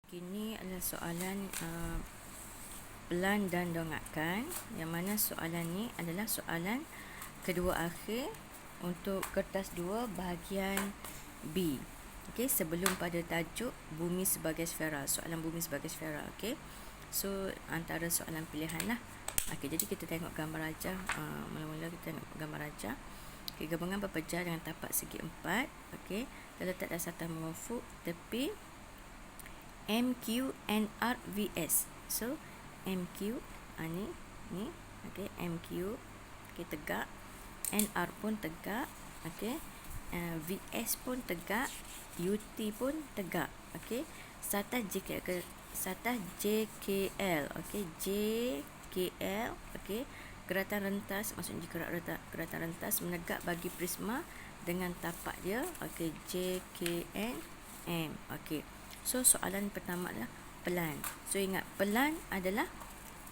Ini adalah soalan pelan dan dongakan, yang mana soalan ni adalah soalan kedua akhir untuk kertas 2 bahagian B. Okey, sebelum pada tajuk bumi sebagai sfera, soalan bumi sebagai sfera. Okey, so antara soalan pilihan lah. Okey, jadi kita tengok gambar rajah. Mula-mula kita tengok gambar rajah. Okey, gabungan berpecah dengan tapak segi 4. Okey, terletak dasar mengufuk tepi MQNRVS. So MQ ni okey, MQ okey, tegak, NR pun tegak, okey, VS pun tegak, UT pun tegak, okey. Satas JKL, okey, JKL, okey. Geratan rentas, maksudnya geratan rentas menegak bagi prisma dengan tapak dia, okey, JKNM, okey. So soalan pertama adalah pelan. So ingat, pelan adalah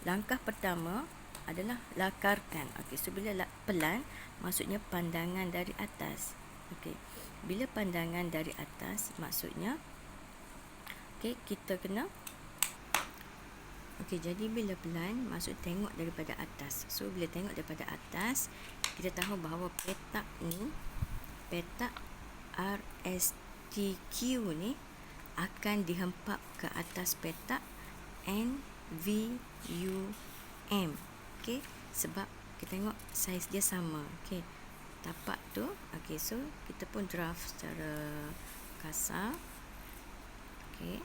langkah pertama adalah lakarkan. Okey, so bila pelan maksudnya pandangan dari atas. Okey. Bila pandangan dari atas maksudnya okey, kita kena okey, jadi bila pelan maksud tengok daripada atas. So bila tengok daripada atas, kita tahu bahawa petak ni, petak RSTQ ni akan dihempap ke atas petak NVUM. Okey, sebab kita tengok saiz dia sama. Okey, tapak tu. Okey, so kita pun draft secara kasar. Okey,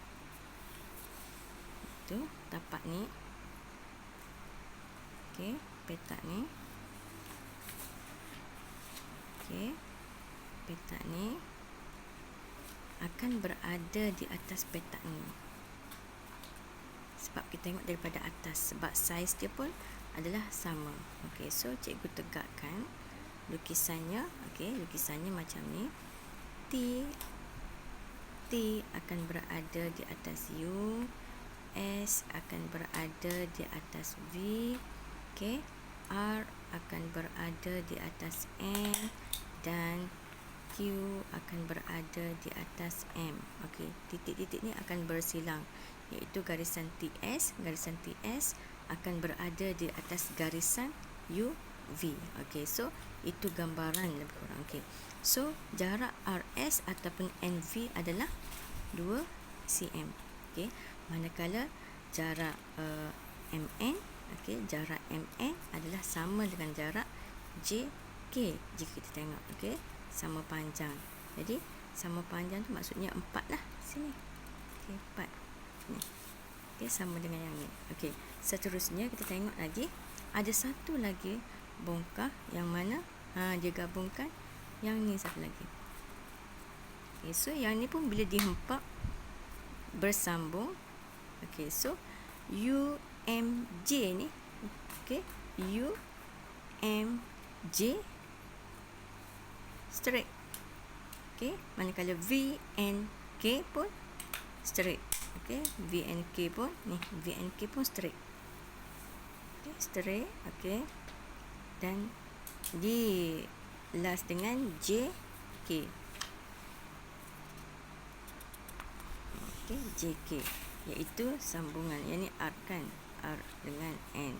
itu tapak ni. Okey, petak ni. Okey, petak ni akan berada di atas petak ni. Sebab kita tengok daripada atas, sebab saiz dia pun adalah sama. Okey, so cikgu tegakkan lukisannya. Okey, lukisannya macam ni. T akan berada di atas U, S akan berada di atas V, okey, R akan berada di atas N, dan Q akan berada di atas M. Okey, titik-titik ni akan bersilang, iaitu garisan TS. Garisan TS akan berada di atas garisan UV. Okey, so itu gambaran lebih kurang. Okey, so jarak RS ataupun NV adalah 2 cm. Okey, manakala jarak MN, okey, jarak MN adalah sama dengan jarak JK. Jika kita tengok, okey, sama panjang. Jadi sama panjang tu maksudnya 4 lah sini. Okey, 4 ni. Okey, sama dengan yang ni. Okey, seterusnya kita tengok lagi ada satu lagi bongkah yang mana dia gabungkan yang ni satu lagi. Okey, so yang ni pun bila dihempap bersambung. Okey, so UMJ ni, okey, UMJ straight. Okey, manakala VNK pun straight. Okey, VNK pun ni, VNK pun straight. Okey, straight. Okey, dan di last dengan JK. Okey, JK iaitu sambungan. Yang ni R kan, R dengan N.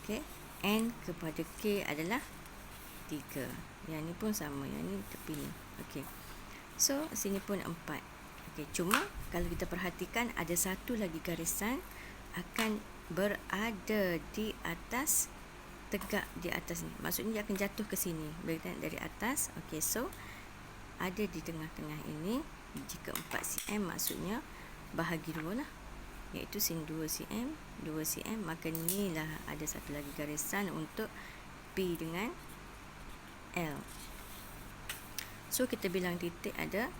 Okey, N kepada K adalah 3. Yang ni pun sama, yang ni tepi ni. Okey, so sini pun 4. Okey, cuma kalau kita perhatikan ada satu lagi garisan akan berada di atas, tegak di atas ni. Maksudnya dia akan jatuh ke sini bila kita dari atas. Okey, so ada di tengah-tengah ini. Jika 4 cm maksudnya bahagi 2 lah, iaitu sini 2 cm, 2 cm, maka inilah ada satu lagi garisan untuk P dengan L. So kita bilang titik ada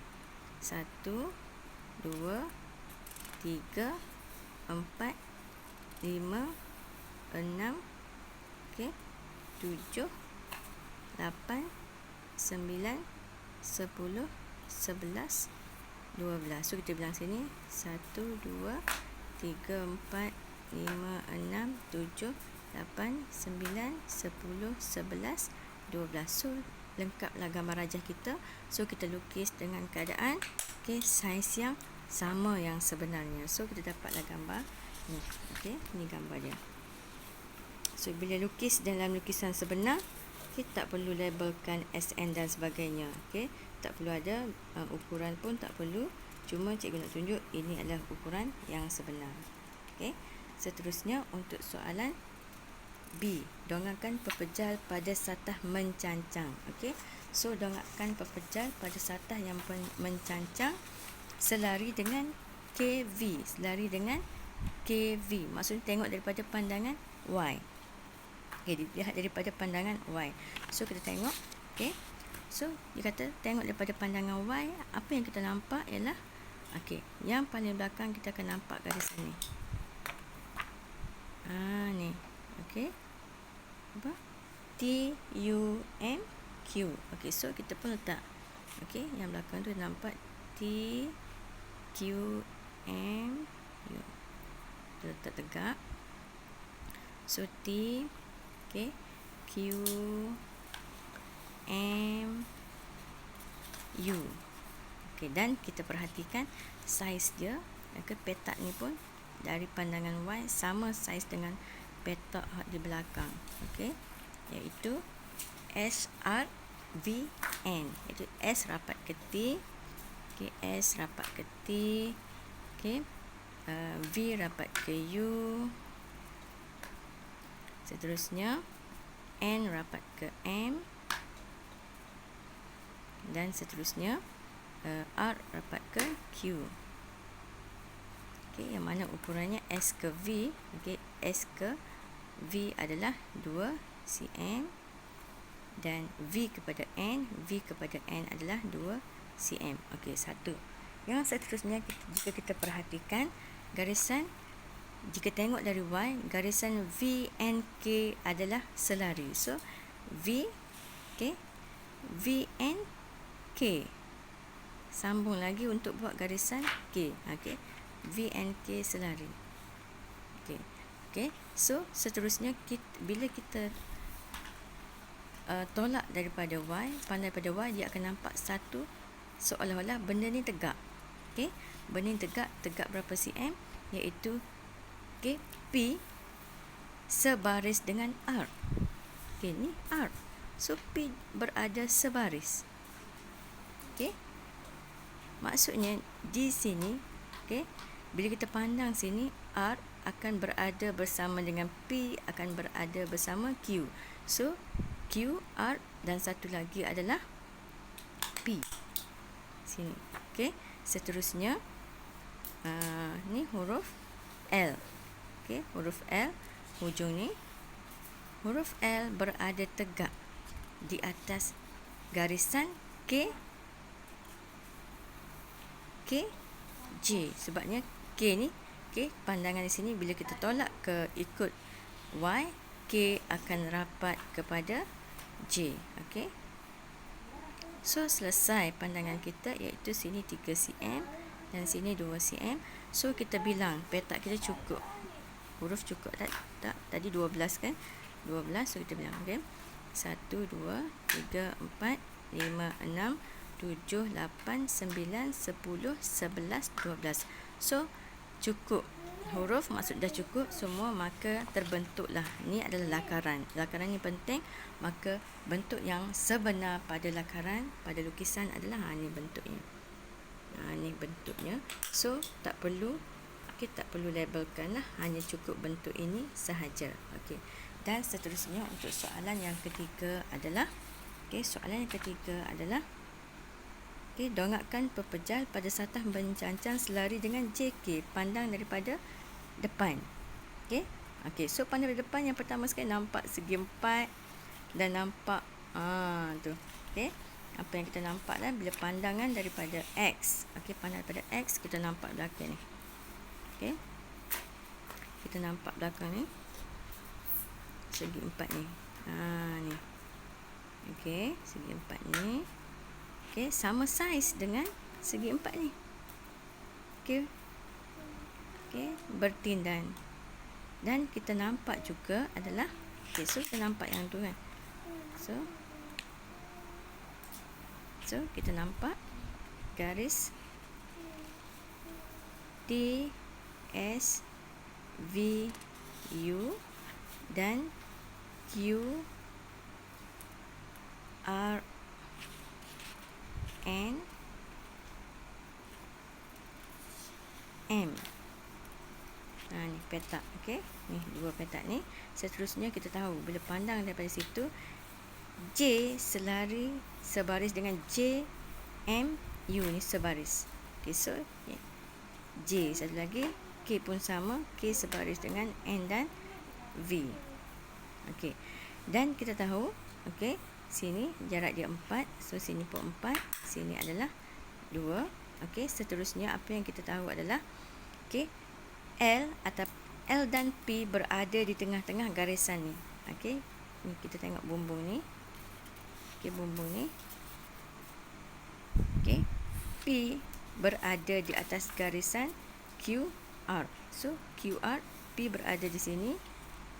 1, 2, 3, 4, 5, 6, okey, 7, 8, 9, 10, 11, 12. So kita bilang sini 1, 2, 3, 4, 5, 6, 7, 8, 9, 10, 11, 12. So lengkaplah gambar rajah kita. So kita lukis dengan keadaan okey, saiz yang sama yang sebenarnya. So kita dapatlah gambar ni. Okey, ni gambar dia. So bila lukis dalam lukisan sebenar, kita tak perlu labelkan SN dan sebagainya. Okey, tak perlu ada ukuran pun tak perlu. Cuma cikgu nak tunjuk ini adalah ukuran yang sebenar. Okey, seterusnya untuk soalan B, dongakkan pepejal pada satah mencancang. Okey, so dongakkan pepejal pada satah yang mencancang selari dengan KV. Selari dengan KV. Maksudnya tengok daripada pandangan Y. Okey, dilihat daripada pandangan Y. So kita tengok. Okey, so dia kata tengok daripada pandangan Y, apa yang kita nampak ialah, okey, yang paling belakang kita akan nampak garis ni. Ni. Okey, apa? TUMQ. Okey, so kita pun letak. Okey, yang belakang tu nampak TQMU. Kita letak tegak. So T, okey, QMU. Okey, dan kita perhatikan saiz dia, petak ni pun dari pandangan Y sama saiz dengan petak di belakang. Okey, iaitu SRVN, iaitu S rapat ke T. Okey, S rapat ke T. Okey, V rapat ke U. Seterusnya N rapat ke M, dan seterusnya R rapat ke Q. Okey, yang mana ukurannya S ke V. Okey, S ke V adalah 2 cm dan V kepada N, V kepada N adalah 2 cm. Okey, satu. Yang seterusnya, jika kita perhatikan garisan, jika tengok dari Y, garisan VNK adalah selari. So V, okey, VNK. Sambung lagi untuk buat garisan K. Okey, VNK selari. Okey. Okey. So seterusnya bila kita tolak daripada Y, pandang daripada Y, dia akan nampak satu seolah-olah benda ni tegak. Okey, benda ni tegak berapa cm, iaitu okey, P sebaris dengan R. Okey, ni R. So P berada sebaris. Okey, maksudnya di sini, okey, bila kita pandang sini, R akan berada bersama dengan P, akan berada bersama Q. So Q, R, dan satu lagi adalah P. Sini. Okey, seterusnya ni huruf L. Okey, huruf L, hujung ni. Huruf L berada tegak di atas garisan K, J. Sebabnya K ni, okey, pandangan di sini bila kita tolak ke ikut Y, K akan rapat kepada J. Okey, so selesai pandangan kita, iaitu sini 3 cm dan sini 2 cm. So kita bilang petak kita cukup, huruf cukup tak? Tadi 12 kan, 12. So kita bilang, okey, 1, 2, 3, 4, 5, 6, 7, 8, 9, 10, 11, 12. So cukup huruf, maksud dah cukup semua, maka terbentuklah, ni adalah lakaran. Lakaran ni penting, maka bentuk yang sebenar pada lakaran, pada lukisan adalah ni bentuknya. Ni bentuknya. So tak perlu, okey, tak perlu labelkan lah, hanya cukup bentuk ini sahaja. Okey, dan seterusnya untuk soalan yang ketiga adalah, okey, soalan yang ketiga adalah, okey, dongakkan pepejal pada satah mencancang selari dengan JK, pandang daripada depan. Okey, okey, so pandang dari depan, yang pertama sekali nampak segi empat dan nampak tu. Okey, apa yang kita nampak lah bila pandangan daripada X. Okey, pandang daripada X, kita nampak belakang ni. Okey, kita nampak belakang ni segi empat ni. Ni. Okey, segi empat ni. Okey, sama saiz dengan segi empat ni. Okey. Okey, bertindan. Dan kita nampak juga adalah, okey, so kita nampak yang tu kan. So kita nampak garis T S V U dan Q R N M. Ni petak, okey. Ni dua petak ni. Seterusnya kita tahu bila pandang daripada situ, J sebaris dengan J M U ni sebaris. Okey, so J satu lagi, K pun sama, K sebaris dengan N dan V. Okey. Dan kita tahu, okey, sini jarak dia 4, so sini pun 4, sini adalah 2. Okey, seterusnya apa yang kita tahu adalah, okey, L dan P berada di tengah-tengah garisan ni. Okey, ni kita tengok bumbung ni. Okey, bumbung ni. Okey, P berada di atas garisan QR. So QR, P berada di sini.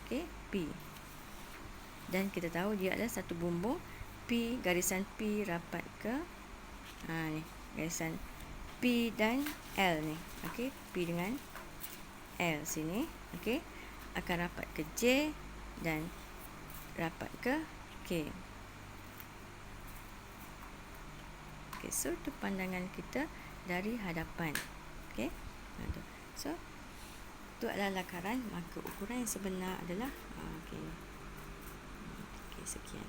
Okey, P. Dan kita tahu dia adalah satu bumbung. P, garisan P rapat ke ni, garisan P dan L ni. Okey, P dengan L sini, okey, akan rapat ke J dan rapat ke K. Okey, so tu pandangan kita dari hadapan. Okey. So itu adalah lakaran, maka ukuran yang sebenar adalah okey. Okey, sekian.